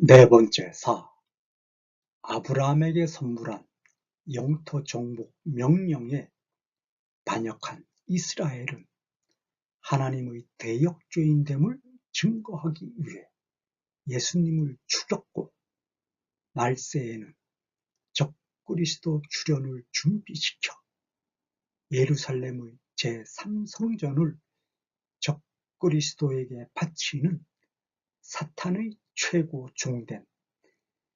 네 번째 사, 아브라함에게 선물한 영토 정복 명령에 반역한 이스라엘은 하나님의 대역죄인됨을 증거하기 위해 예수님을 죽였고 말세에는 적그리스도 출현을 준비시켜 예루살렘의 제3성전을 적그리스도에게 바치는 사탄의 최고 종된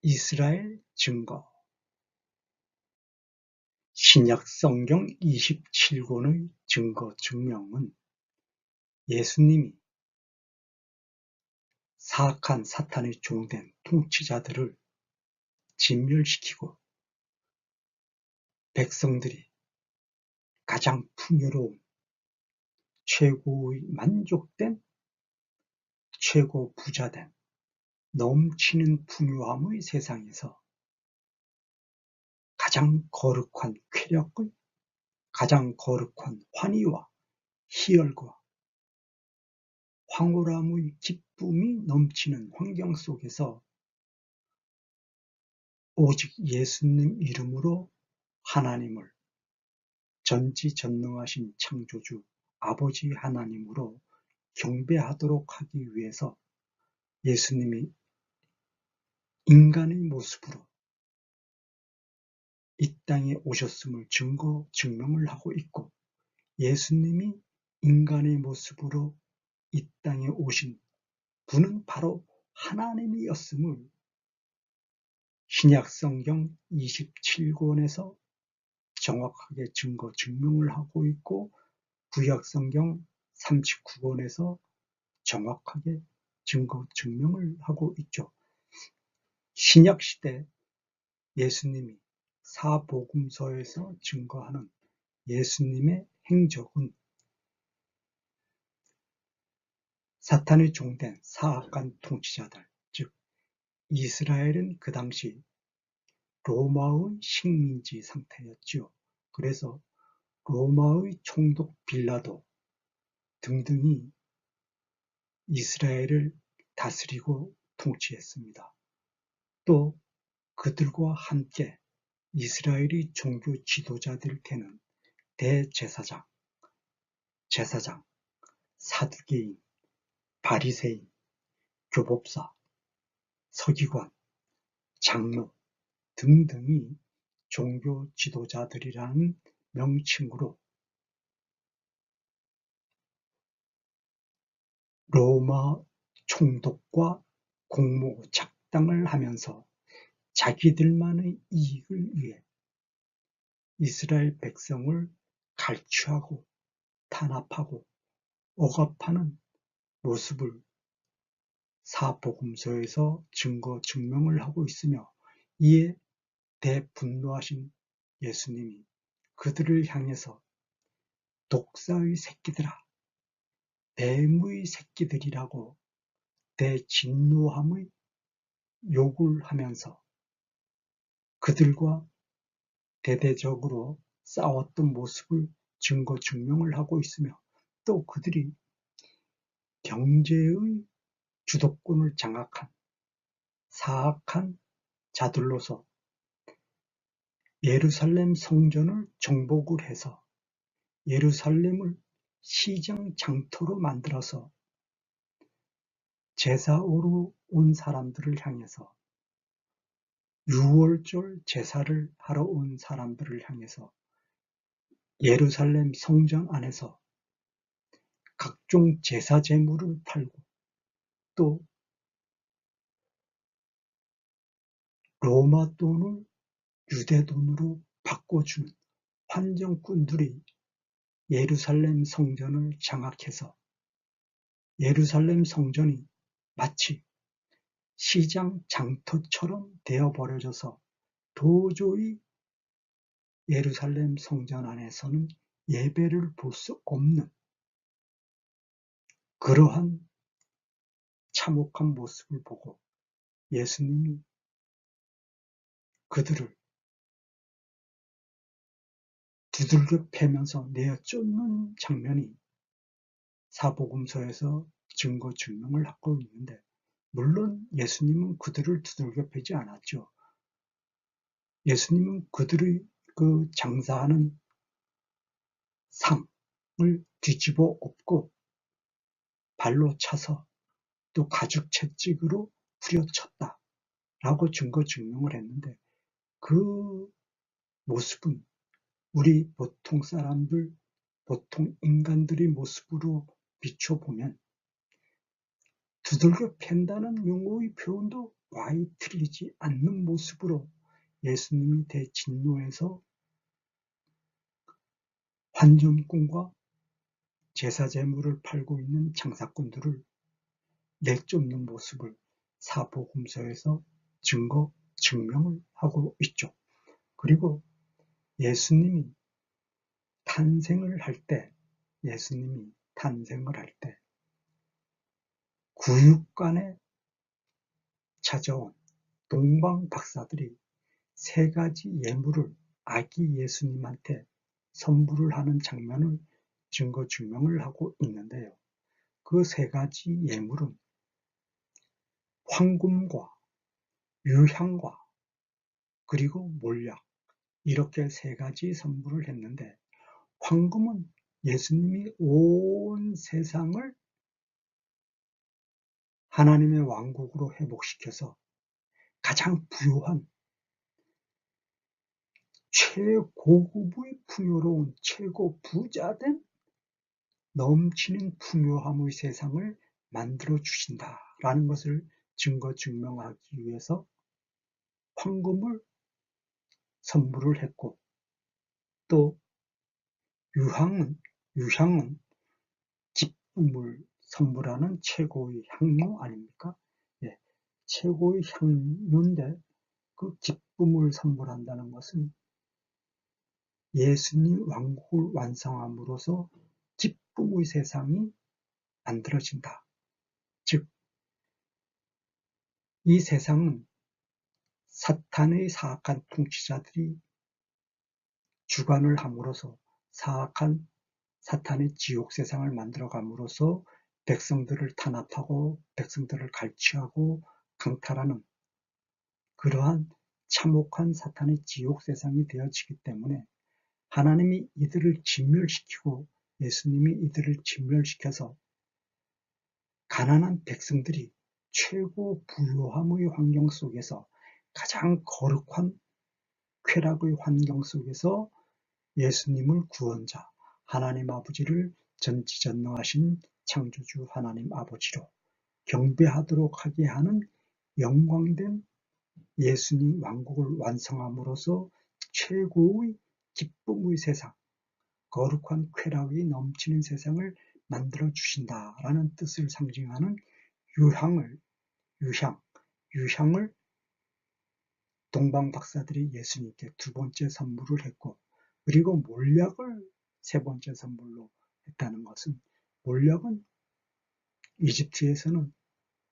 이스라엘 증거. 신약 성경 27권의 증거 증명은 예수님이 사악한 사탄의 종된 통치자들을 진멸시키고 백성들이 가장 풍요로운 최고의 만족된 최고 부자된 넘치는 풍요함의 세상에서 가장 거룩한 쾌락의 가장 거룩한 환희와 희열과 황홀함의 기쁨이 넘치는 환경 속에서 오직 예수님 이름으로 하나님을 전지전능하신 창조주 아버지 하나님으로 경배하도록 하기 위해서 예수님이 인간의 모습으로 이 땅에 오셨음을 증명을 하고 있고, 예수님이 인간의 모습으로 이 땅에 오신 분은 바로 하나님이었음을 신약성경 27권에서 정확하게 증명을 하고 있고, 구약성경 39권에서 정확하게 증명을 하고 있죠. 신약시대 예수님이 사복음서에서 증거하는 예수님의 행적은 사탄의 종된 사악한 통치자들, 즉 이스라엘은 그 당시 로마의 식민지 상태였지요. 그래서 로마의 총독 빌라도 등등이 이스라엘을 다스리고 통치했습니다. 또 그들과 함께 이스라엘의 종교 지도자들 되는 대제사장, 제사장, 사두개인, 바리새인, 교법사, 서기관, 장로 등등이 종교 지도자들이라는 명칭으로 로마 총독과 공모 작당을 하면서 자기들만의 이익을 위해 이스라엘 백성을 갈취하고 탄압하고 억압하는 모습을 사복음서에서 증명을 하고 있으며, 이에 대분노하신 예수님이 그들을 향해서 독사의 새끼들아, 뱀의 새끼들이라고 대진노함의 욕을 하면서 그들과 대대적으로 싸웠던 모습을 증명을 하고 있으며, 또 그들이 경제의 주도권을 장악한 사악한 자들로서 예루살렘 성전을 정복을 해서 예루살렘을 시장 장터로 만들어서 제사오러 온 사람들을 향해서, 유월절 제사를 하러 온 사람들을 향해서 예루살렘 성전 안에서 각종 제사 제물을 팔고, 또 로마 돈을 유대 돈으로 바꿔주는 환정꾼들이 예루살렘 성전을 장악해서 예루살렘 성전이 마치 시장 장터처럼 되어버려져서 도저히 예루살렘 성전 안에서는 예배를 볼 수 없는 그러한 참혹한 모습을 보고 예수님이 그들을 두들겨 패면서 내어 쫓는 장면이 사복음서에서 증명을 하고 있는데, 물론 예수님은 그들을 두들겨 패지 않았죠. 예수님은 그들의 그 장사하는 상을 뒤집어 엎고 발로 차서 또 가죽 채찍으로 후려쳤다라고 증거 증명을 했는데, 그 모습은 우리 보통 사람들, 보통 인간들의 모습으로 비춰보면 두들겨 팬다는 용어의 표현도 와히 틀리지 않는 모습으로 예수님이 대진노에서 환전꾼과 제사제물을 팔고 있는 장사꾼들을 내쫓는 모습을 사복음서에서 증거, 증명을 하고 있죠. 그리고 예수님이 탄생을 할 때, 구육간에 찾아온 동방 박사들이 세 가지 예물을 아기 예수님한테 선물을 하는 장면을 증거 증명을 하고 있는데요. 그 세 가지 예물은 황금과 유향과 그리고 몰약, 이렇게 세 가지 선물을 했는데, 황금은 예수님이 온 세상을 하나님의 왕국으로 회복시켜서 가장 부유한 최고급의 풍요로운 최고 부자된 넘치는 풍요함의 세상을 만들어 주신다라는 것을 증거 증명하기 위해서 황금을 선물을 했고, 또 유향은 기쁨을 선물하는 최고의 향료 아닙니까? 예, 최고의 향료인데 그 기쁨을 선물한다는 것은 예수님 왕국을 완성함으로써 기쁨의 세상이 만들어진다. 즉, 이 세상은 사탄의 사악한 통치자들이 주관을 함으로써 사악한 사탄의 지옥 세상을 만들어감으로써 백성들을 탄압하고 백성들을 갈취하고 강탈하는 그러한 참혹한 사탄의 지옥 세상이 되어지기 때문에, 하나님이 이들을 진멸시키고 예수님이 이들을 진멸시켜서 가난한 백성들이 최고 부유함의 환경 속에서 가장 거룩한 쾌락의 환경 속에서 예수님을 구원자, 하나님 아버지를 전지전능하신 창조주 하나님 아버지로 경배하도록 하게 하는 영광된 예수님 왕국을 완성함으로써 최고의 기쁨의 세상, 거룩한 쾌락이 넘치는 세상을 만들어 주신다라는 뜻을 상징하는 유향을 동방 박사들이 예수님께 두 번째 선물을 했고, 그리고 몰약을 세 번째 선물로 했다는 것은, 몰약은 이집트에서는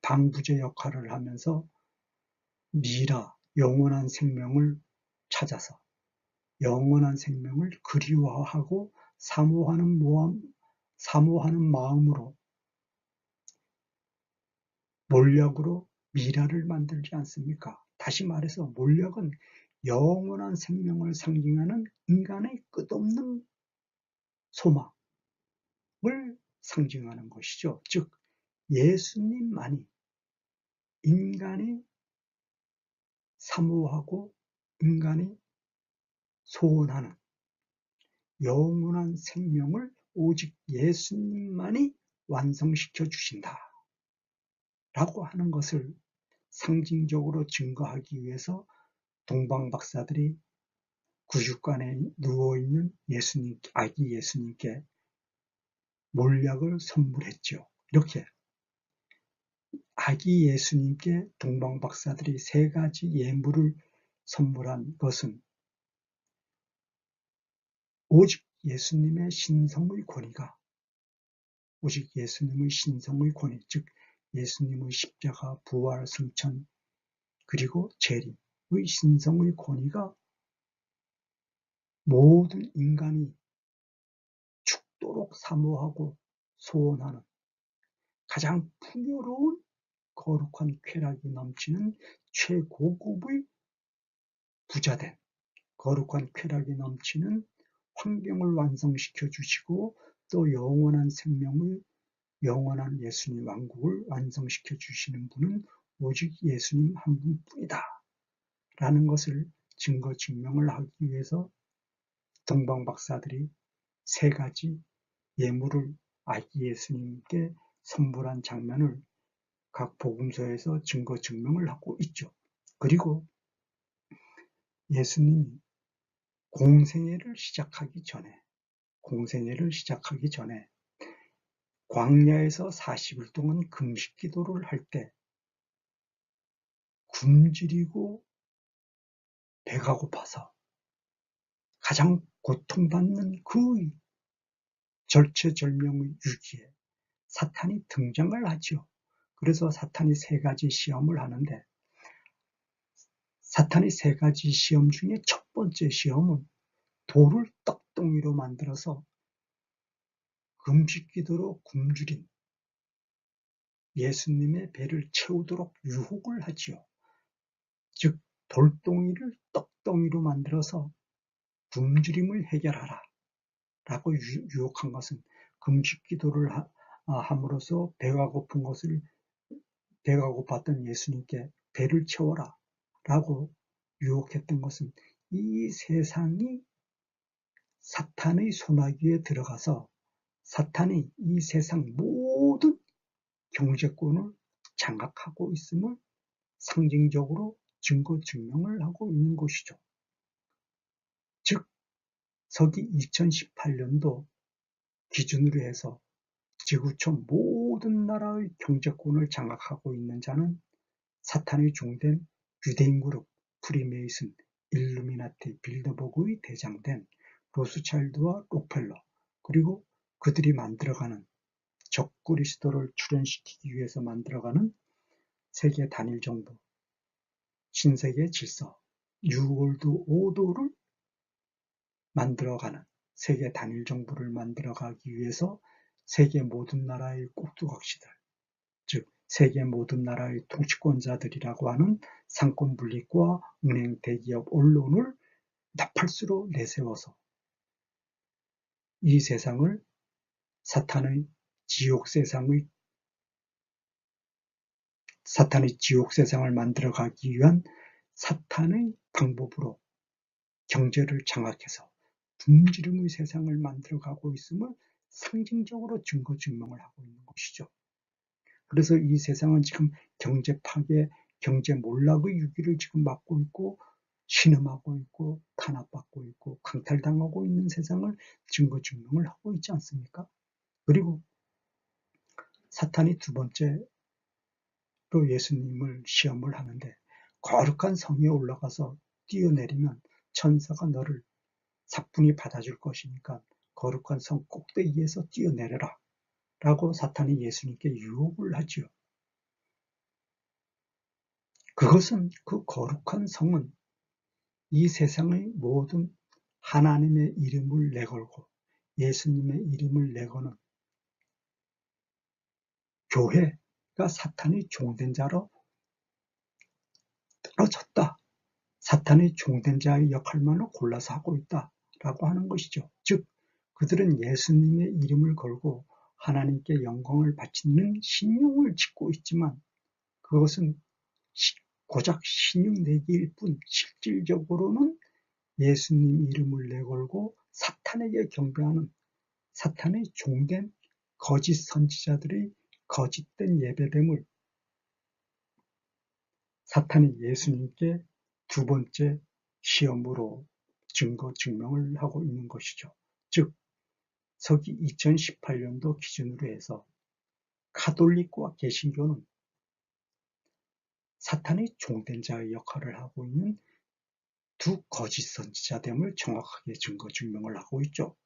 방부제 역할을 하면서 미라, 영원한 생명을 찾아서 영원한 생명을 그리워하고 사모하는 마음으로 몰약으로 미라를 만들지 않습니까? 다시 말해서 몰약은 영원한 생명을 상징하는 인간의 끝없는 소망을 상징하는 것이죠. 즉, 예수님만이 인간이 사모하고 인간이 소원하는 영원한 생명을 오직 예수님만이 완성시켜 주신다 라고 하는 것을 상징적으로 증거하기 위해서 동방 박사들이 구죽간에 누워있는 아기 예수님께 몰약을 선물했죠. 이렇게 아기 예수님께 동방 박사들이 세 가지 예물을 선물한 것은 오직 예수님의 신성의 권위, 즉 예수님의 십자가, 부활, 승천, 그리고 재림의 신성의 권위가 모든 인간이 죽도록 사모하고 소원하는 가장 풍요로운 거룩한 쾌락이 넘치는 최고급의 부자된 거룩한 쾌락이 넘치는 환경을 완성시켜 주시고 또 영원한 생명의 영원한 예수님 왕국을 완성시켜 주시는 분은 오직 예수님 한 분뿐이다 라는 것을 증거 증명을 하기 위해서 동방 박사들이 세 가지 예물을 아기 예수님께 선물한 장면을 각 복음서에서 증거 증명을 하고 있죠. 그리고 예수님이 공생애를 시작하기 전에 광야에서 40일 동안 금식 기도를 할 때 굶주리고 배가 고파서 가장 고통받는 그 절체절명의 위기에 사탄이 등장을 하죠. 그래서 사탄이 세 가지 시험을 하는데 사탄이 세 가지 시험 중에 첫 번째 시험은 돌을 떡덩이로 만들어서 금식 기도로 굶주린 예수님의 배를 채우도록 유혹을 하지요. 즉 돌덩이를 떡덩이로 만들어서 굶주림을 해결하라 라고 유혹한 것은 금식 기도를 함으로써 배가 고팠던 예수님께 배를 채워라 라고 유혹했던 것은 이 세상이 사탄의 소나기에 들어가서 사탄이 이 세상 모든 경제권을 장악하고 있음을 상징적으로 증거 증명을 하고 있는 것이죠. 즉 서기 2018년도 기준으로 해서 지구촌 모든 나라의 경제권을 장악하고 있는 자는 사탄의 종된 유대인 그룹 프리메이슨, 일루미나티, 빌더버그의 대장된 로스차일드와 록펠러 그리고 그들이 만들어가는 적그리스도를 출현시키기 위해서 만들어가는 세계 단일 정부, 신세계 질서, 뉴월드 오더를 만들어가는 세계 단일 정부를 만들어가기 위해서 세계 모든 나라의 꼭두각시들, 즉 세계 모든 나라의 통치권자들이라고 하는 상권 분립과 은행 대기업 언론을 나팔수로 내세워서 이 세상을 사탄의 지옥 세상을 만들어가기 위한 사탄의 방법으로 경제를 장악해서 굶주림의 세상을 만들어가고 있음을 상징적으로 증거 증명을 하고 있는 것이죠. 그래서 이 세상은 지금 경제 파괴, 경제 몰락의 위기를 지금 맞고 있고 신음하고 있고 탄압받고 있고 강탈당하고 있는 세상을 증거 증명을 하고 있지 않습니까? 그리고 사탄이 두 번째로 예수님을 시험을 하는데 거룩한 성에 올라가서 뛰어내리면 천사가 너를 사뿐히 받아줄 것이니까 거룩한 성 꼭대기에서 뛰어내려라 라고 사탄이 예수님께 유혹을 하지요. 그것은 그 거룩한 성은 이 세상의 모든 하나님의 이름을 내걸고 예수님의 이름을 내거는 교회가 사탄의 종된 자로 떨어졌다. 사탄의 종된 자의 역할만을 골라서 하고 있다라고 하는 것이죠. 즉 그들은 예수님의 이름을 걸고 하나님께 영광을 바치는 신용을 짓고 있지만 그것은 고작 신용 내기일 뿐 실질적으로는 예수님 이름을 내걸고 사탄에게 경배하는 사탄의 종된 거짓 선지자들의 거짓된 예배됨을 사탄이 예수님께 두 번째 시험으로 증거 증명을 하고 있는 것이죠. 즉 서기 2018년도 기준으로 해서 가톨릭과 개신교는 사탄의 종된 자의 역할을 하고 있는 두 거짓 선지자됨을 정확하게 증거 증명을 하고 있죠.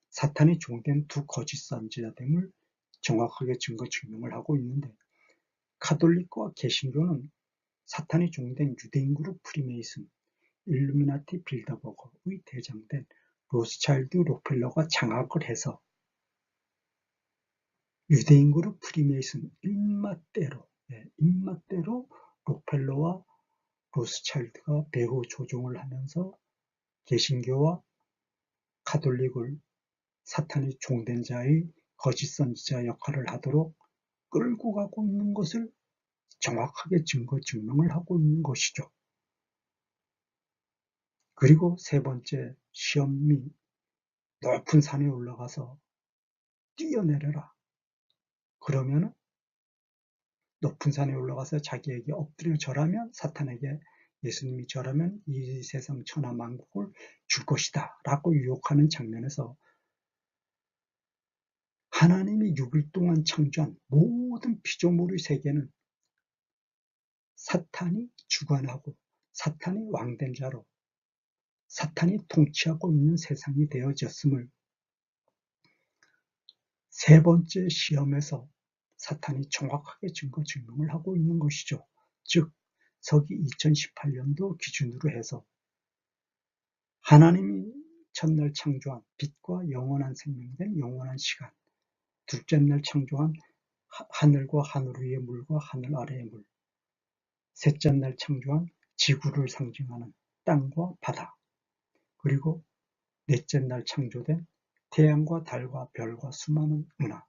사탄이 종된 두 거짓 선지자됨을 정확하게 증거 증명을 하고 있는데 가톨릭과 개신교는 사탄이 종된 유대인 그룹 프리메이슨, 일루미나티 빌더버그의 대장된 로스차일드 록펠러가 장악을 해서 유대인 그룹 프리메이슨 입맛대로 입맛대로 록펠러와 로스차일드가 배후 조종을 하면서 개신교와 가톨릭을 사탄의 종된 자의 거짓 선지자 역할을 하도록 끌고 가고 있는 것을 정확하게 증거 증명을 하고 있는 것이죠. 그리고 세 번째 시험이 높은 산에 올라가서 뛰어내려라. 그러면 높은 산에 올라가서 자기에게 엎드려 절하면, 사탄에게 예수님이 절하면 이 세상 천하 만국을 줄 것이다 라고 유혹하는 장면에서 하나님이 6일 동안 창조한 모든 피조물의 세계는 사탄이 주관하고 사탄이 왕된 자로 사탄이 통치하고 있는 세상이 되어졌음을 세 번째 시험에서 사탄이 정확하게 증거 증명을 하고 있는 것이죠. 즉 서기 2018년도 기준으로 해서 하나님이 첫날 창조한 빛과 영원한 생명된 영원한 시간, 둘째 날 창조한 하늘과 하늘 위의 물과 하늘 아래의 물, 셋째 날 창조한 지구를 상징하는 땅과 바다, 그리고 넷째 날 창조된 태양과 달과 별과 수많은 은하,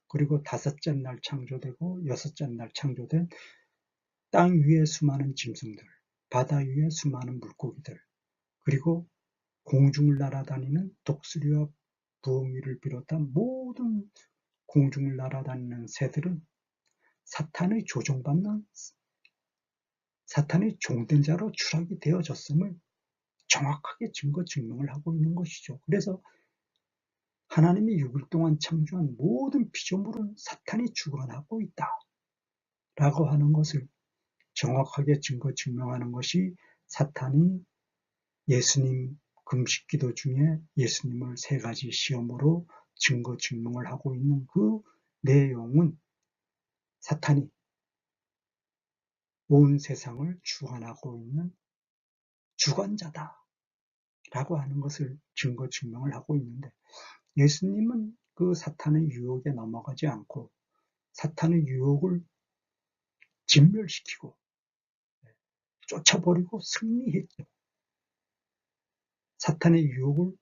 그리고 다섯째 날 창조되고 여섯째 날 창조된 땅 위의 수많은 짐승들, 바다 위의 수많은 물고기들, 그리고 공중을 날아다니는 독수리와 부엉이를 비롯한 모든 공중을 날아다니는 새들은 사탄의 조종받는 사탄의 종된 자로 추락이 되어졌음을 정확하게 증거 증명을 하고 있는 것이죠. 그래서 하나님이 6일 동안 창조한 모든 피조물은 사탄이 주관하고 있다 라고 하는 것을 정확하게 증거 증명하는 것이 사탄이 예수님 금식기도 중에 예수님을 세 가지 시험으로 증거 증명을 하고 있는 그 내용은 사탄이 온 세상을 주관하고 있는 주관자다 라고 하는 것을 증거 증명을 하고 있는데, 예수님은 그 사탄의 유혹에 넘어가지 않고 사탄의 유혹을 진멸시키고 쫓아버리고 승리했죠. 사탄의 유혹을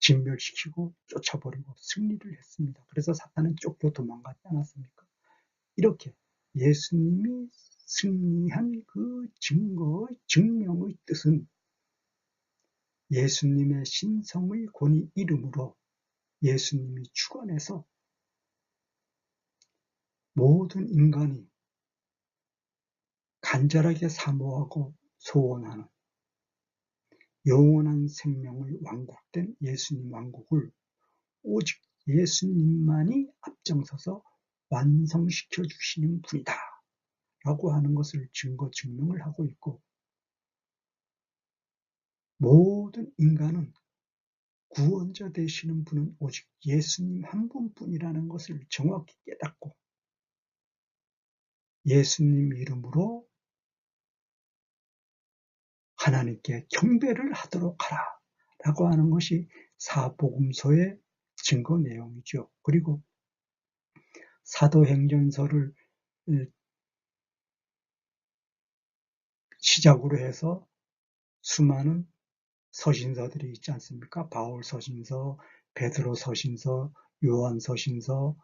진멸시키고 쫓아버리고 승리를 했습니다. 그래서 사탄은 쫓겨 도망가지 않았습니까? 이렇게 예수님이 승리한 그 증거의 증명의 뜻은 예수님의 신성의 권위 이름으로 예수님이 주관해서 모든 인간이 간절하게 사모하고 소원하는 영원한 생명의 왕국된 예수님 왕국을 오직 예수님만이 앞장서서 완성시켜 주시는 분이다 라고 하는 것을 증거 증명을 하고 있고, 모든 인간은 구원자 되시는 분은 오직 예수님 한 분뿐이라는 것을 정확히 깨닫고 예수님 이름으로 하나님께 경배를 하도록 하라 라고 하는 것이 사복음서의 증거 내용이죠. 그리고 사도행전서를 시작으로 해서 수많은 서신서들이 있지 않습니까? 바울 서신서, 베드로 서신서, 요한 서신서,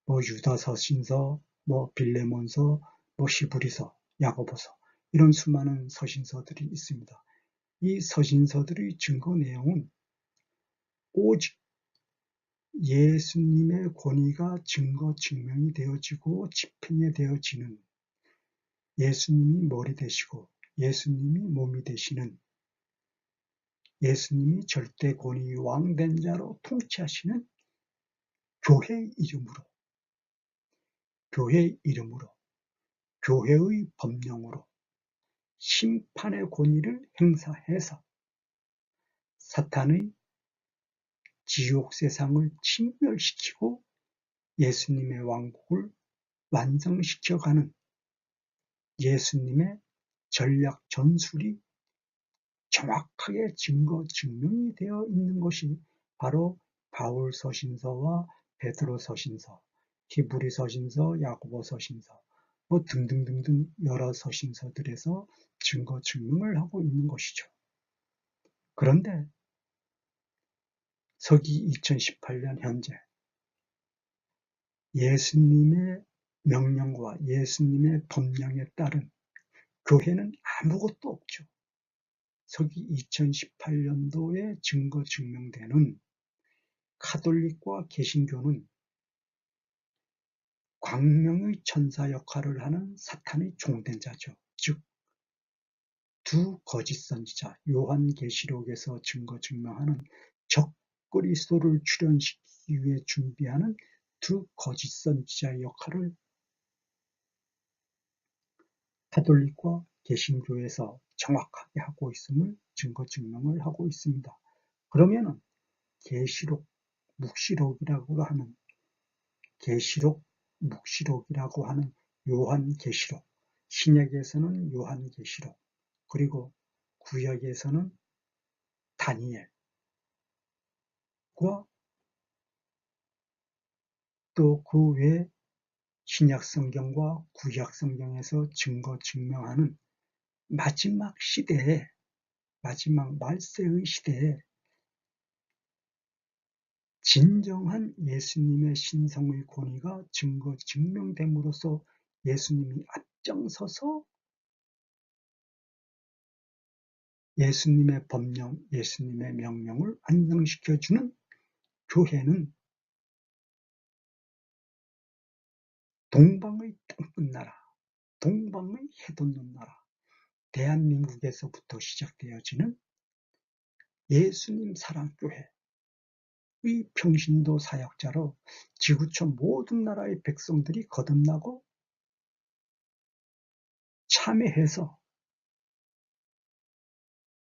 유다 서신서, 빌레몬서, 히브리서, 야고보서, 이런 수많은 서신서들이 있습니다. 이 서신서들의 증거 내용은 오직 예수님의 권위가 증거 증명이 되어지고 집행이 되어지는, 예수님이 머리 되시고 예수님이 몸이 되시는, 예수님이 절대 권위 왕된 자로 통치하시는 교회의 이름으로 교회의 법령으로 심판의 권위를 행사해서 사탄의 지옥 세상을 진멸시키고 예수님의 왕국을 완성시켜가는 예수님의 전략 전술이 정확하게 증거 증명이 되어 있는 것이 바로 바울 서신서와 베드로 서신서, 히브리 서신서, 야고보 서신서, 등등등등 여러 서신서들에서 증거 증명을 하고 있는 것이죠. 그런데 서기 2018년 현재 예수님의 명령과 예수님의 법령에 따른 교회는 아무것도 없죠. 서기 2018년도에 증거 증명되는 가톨릭과 개신교는 광명의 천사 역할을 하는 사탄의 종된 자죠. 즉, 두 거짓 선지자, 요한계시록에서 증거 증명하는 적그리스도를 출현시키기 위해 준비하는 두 거짓 선지자의 역할을 가톨릭과 개신교에서 정확하게 하고 있음을 증거 증명을 하고 있습니다. 그러면은 계시록, 묵시록이라고 하는 계시록, 묵시록이라고 하는 요한계시록, 신약에서는 요한계시록, 그리고 구약에서는 다니엘과 또 그 외 신약 성경과 구약 성경에서 증거 증명하는 마지막 시대에, 마지막 말세의 시대에 진정한 예수님의 신성의 권위가 증거 증명됨으로써 예수님이 앞장서서 예수님의 법령, 예수님의 명령을 완성시켜주는 교회는 동방의 땅끝 나라, 동방의 해돋는 나라, 대한민국에서부터 시작되어지는 예수님 사랑교회의 평신도 사역자로 지구촌 모든 나라의 백성들이 거듭나고 참여해서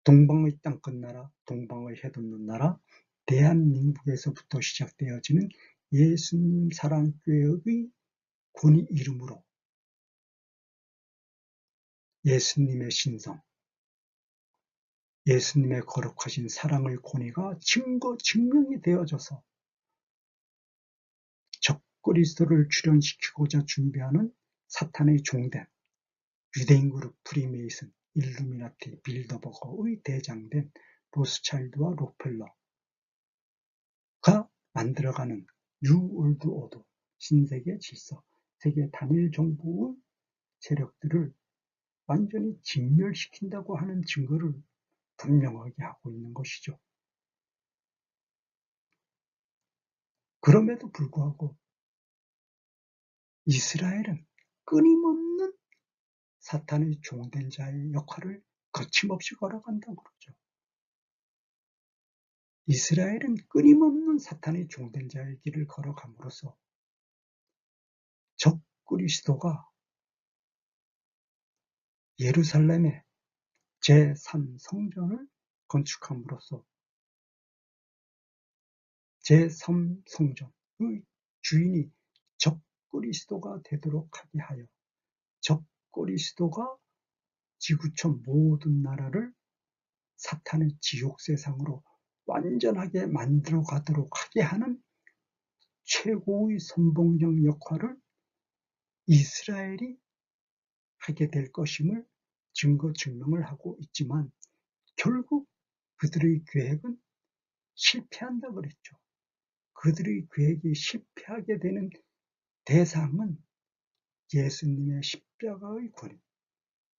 동방의 땅끝 나라, 동방의 해돋는 나라, 대한민국에서부터 시작되어지는 예수님 사랑교회의 권위 이름으로 예수님의 신성, 예수님의 거룩하신 사랑의 권위가 증거 증명이 되어져서 적그리스도를 출현시키고자 준비하는 사탄의 종된 유대인 그룹 프리메이슨, 일루미나티, 빌더버거의 대장된 로스차일드와 록펠러가 만들어가는 뉴월드 오더, 신세계 질서, 세계 단일 정부의 세력들을 완전히 진멸시킨다고 하는 증거를 분명하게 하고 있는 것이죠. 그럼에도 불구하고 이스라엘은 끊임없는 사탄의 종된 자의 역할을 거침없이 걸어간다고 그러죠. 이스라엘은 끊임없는 사탄의 종된 자의 길을 걸어감으로써 적그리스도가 예루살렘에 제3성전을 건축함으로써 제3성전의 주인이 적그리스도가 되도록 하게 하여 적그리스도가 지구촌 모든 나라를 사탄의 지옥 세상으로 완전하게 만들어 가도록 하게 하는 최고의 선봉적 역할을 이스라엘이 하게 될 것임을 증거 증명을 하고 있지만 결국 그들의 계획은 실패한다 그랬죠. 그들의 계획이 실패하게 되는 대상은 예수님의 십자가의 권위,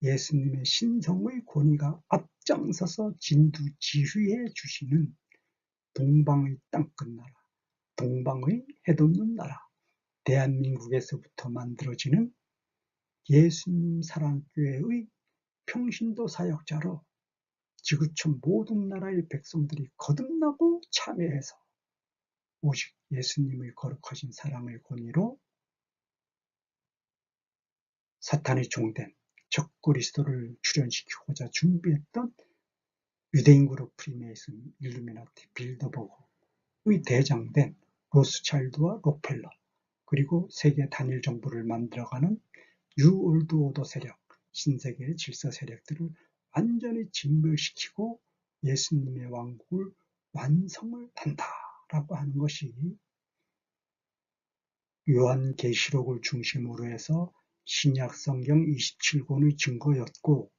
예수님의 신성의 권위가 앞장서서 진두지휘해 주시는 동방의 땅끝 나라, 동방의 해돋는 나라, 대한민국에서부터 만들어지는 예수님 사랑교회의 평신도 사역자로 지구촌 모든 나라의 백성들이 거듭나고 참여해서 오직 예수님의 거룩하신 사랑의 권위로 사탄의 종된 적그리스도를 출현시키고자 준비했던 유대인 그룹 프리메이슨, 일루미나티, 빌더버그의 대장된 로스차일드와 록펠러, 그리고 세계 단일 정부를 만들어가는 뉴월드 오더 세력, 신세계의 질서 세력들을 완전히 진멸시키고 예수님의 왕국을 완성을 한다라고 하는 것이 요한계시록을 중심으로 해서 신약성경 27권의 증거였고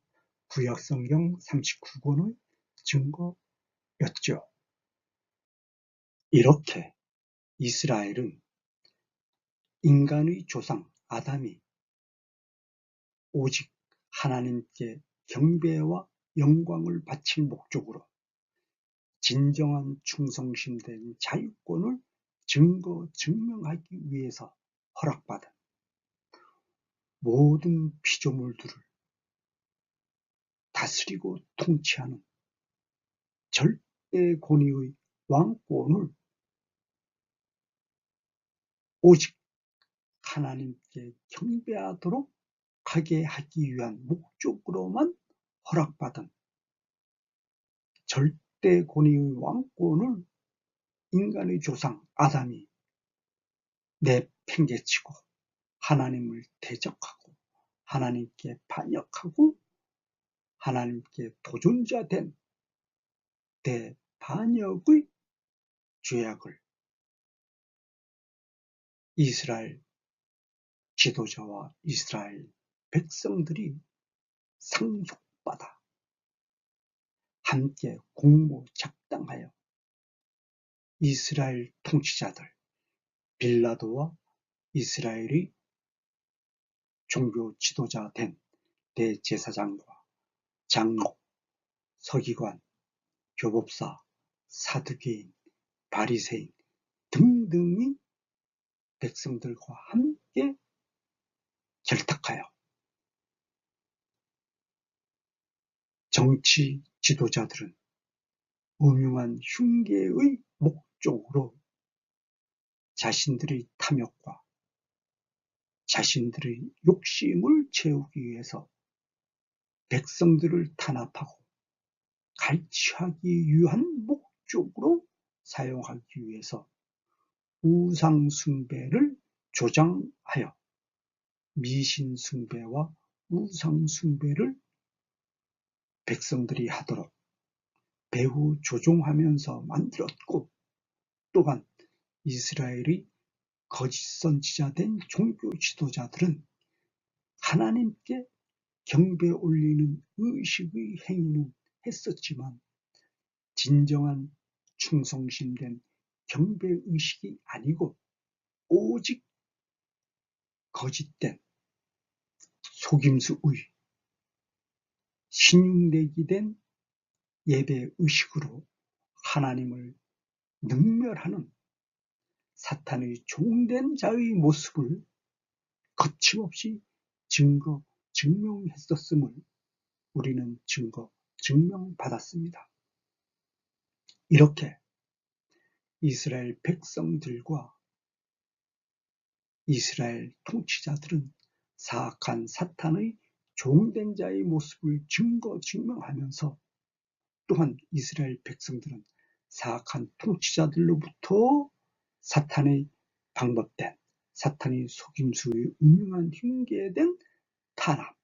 구약성경 39권의 증거였죠. 이렇게 이스라엘은 인간의 조상 아담이 오직 하나님께 경배와 영광을 바칠 목적으로 진정한 충성심된 자유권을 증명하기 위해서 허락받은 모든 피조물들을 다스리고 통치하는 절대 권위의 왕권을 오직 하나님께 경배하도록 하게 하기 위한 목적으로만 허락받은 절대 권위의 왕권을 인간의 조상 아담이 내팽개치고 하나님을 대적하고 하나님께 반역하고 하나님께 도전자 된 대반역의 죄악을 이스라엘 지도자와 이스라엘 백성들이 상속받아 함께 공모작당하여 이스라엘 통치자들 빌라도와 이스라엘의 종교 지도자 된 대제사장과 장로, 서기관, 교법사, 사두개인, 바리새인 등등이 백성들과 함께 결탁하여 정치 지도자들은 음흉한 흉계의 목적으로 자신들의 탐욕과 자신들의 욕심을 채우기 위해서 백성들을 탄압하고 갈취하기 위한 목적으로 사용하기 위해서 우상 숭배를 조장하여 미신 숭배와 우상 숭배를 백성들이 하도록 배후 조종하면서 만들었고 또한 이스라엘의 거짓 선지자된 종교 지도자들은 하나님께 경배 올리는 의식의 행위는 했었지만 진정한 충성심된 경배 의식이 아니고 오직 거짓된 속임수의 신용되기 된 예배 의식으로 하나님을 능멸하는 사탄의 종된 자의 모습을 거침없이 증명했었음을 우리는 증명받았습니다. 이렇게 이스라엘 백성들과 이스라엘 통치자들은 사악한 사탄의 종된 자의 모습을 증명하면서 또한 이스라엘 백성들은 사악한 통치자들로부터 사탄의 방법된 사탄의 속임수의 음흉한 흉계된 탄압,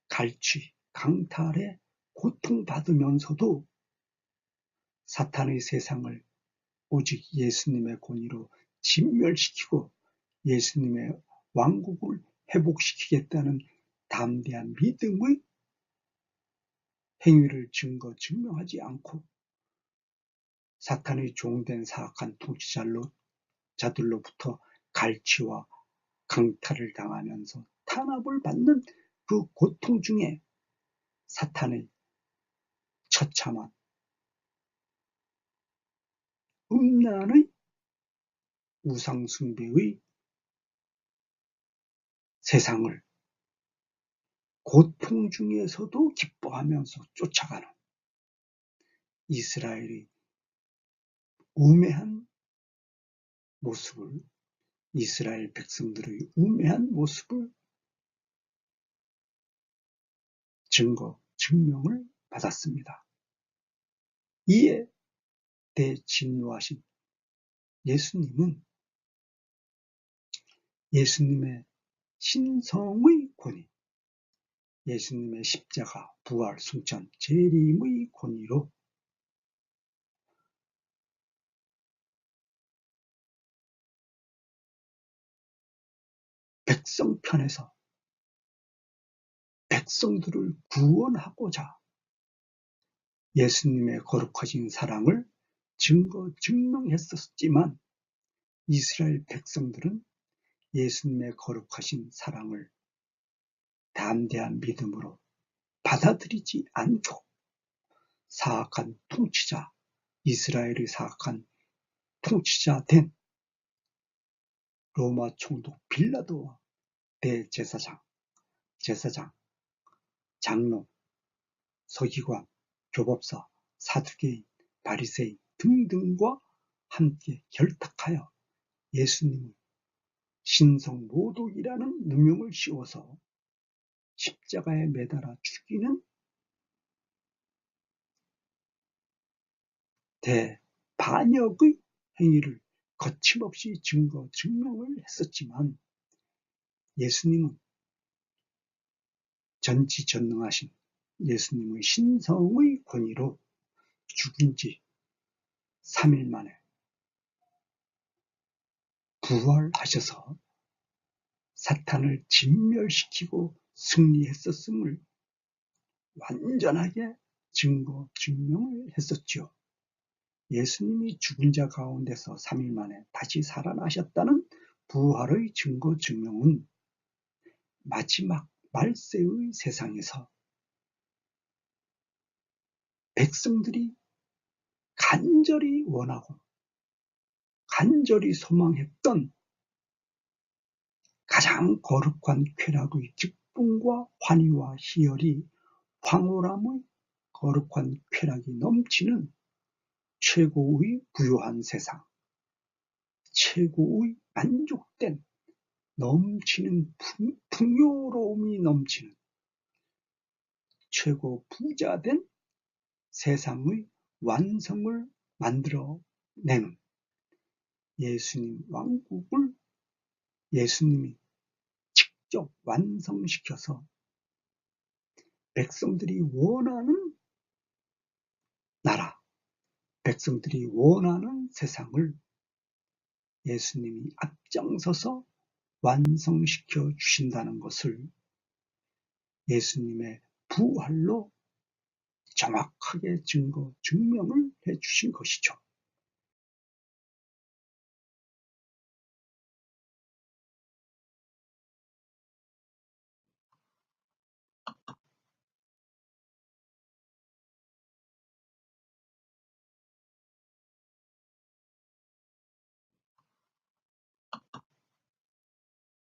갈취, 강탈에 고통받으면서도 사탄의 세상을 오직 예수님의 권위로 진멸시키고 예수님의 왕국을 회복시키겠다는 담대한 믿음의 행위를 증명하지 않고 사탄의 종된 사악한 통치자들로부터 갈취와 강탈을 당하면서 탄압을 받는 그 고통 중에 사탄의 처참한 음란의 우상숭배의 세상을 고통 중에서도 기뻐하면서 쫓아가는 이스라엘의 우매한 모습을 이스라엘 백성들의 우매한 모습을 증명을 받았습니다. 이에 대진노하신 예수님은 예수님의 신성의 권위, 예수님의 십자가, 부활, 승천, 재림의 권위로 백성 편에서 백성들을 구원하고자 예수님의 거룩하신 사랑을 증명했었지만 이스라엘 백성들은 예수님의 거룩하신 사랑을 담대한 믿음으로 받아들이지 않고 사악한 통치자, 이스라엘의 사악한 통치자 된 로마 총독 빌라도와 대제사장, 제사장, 장로, 서기관, 교법사, 사두개인, 바리새인 등등과 함께 결탁하여 예수님을 신성모독이라는 누명을 씌워서 십자가에 매달아 죽이는 대반역의 행위를 거침없이 증명을 했었지만 예수님은 전지전능하신 예수님의 신성의 권위로 죽은 지 3일 만에 부활하셔서 사탄을 진멸시키고 승리했었음을 완전하게 증명을 했었죠. 예수님이 죽은 자 가운데서 3일 만에 다시 살아나셨다는 부활의 증명은 마지막 말세의 세상에서 백성들이 간절히 원하고 간절히 소망했던 가장 거룩한 쾌락의 기쁨과 환희와 희열이 황홀함의 거룩한 쾌락이 넘치는 최고의 부유한 세상, 최고의 만족된 넘치는 풍요로움이 넘치는 최고 부자된 세상의 완성을 만들어내는 예수님 왕국을 예수님이 직접 완성시켜서 백성들이 원하는 나라, 백성들이 원하는 세상을 예수님이 앞장서서 완성시켜 주신다는 것을 예수님의 부활로 정확하게 증명을 해 주신 것이죠.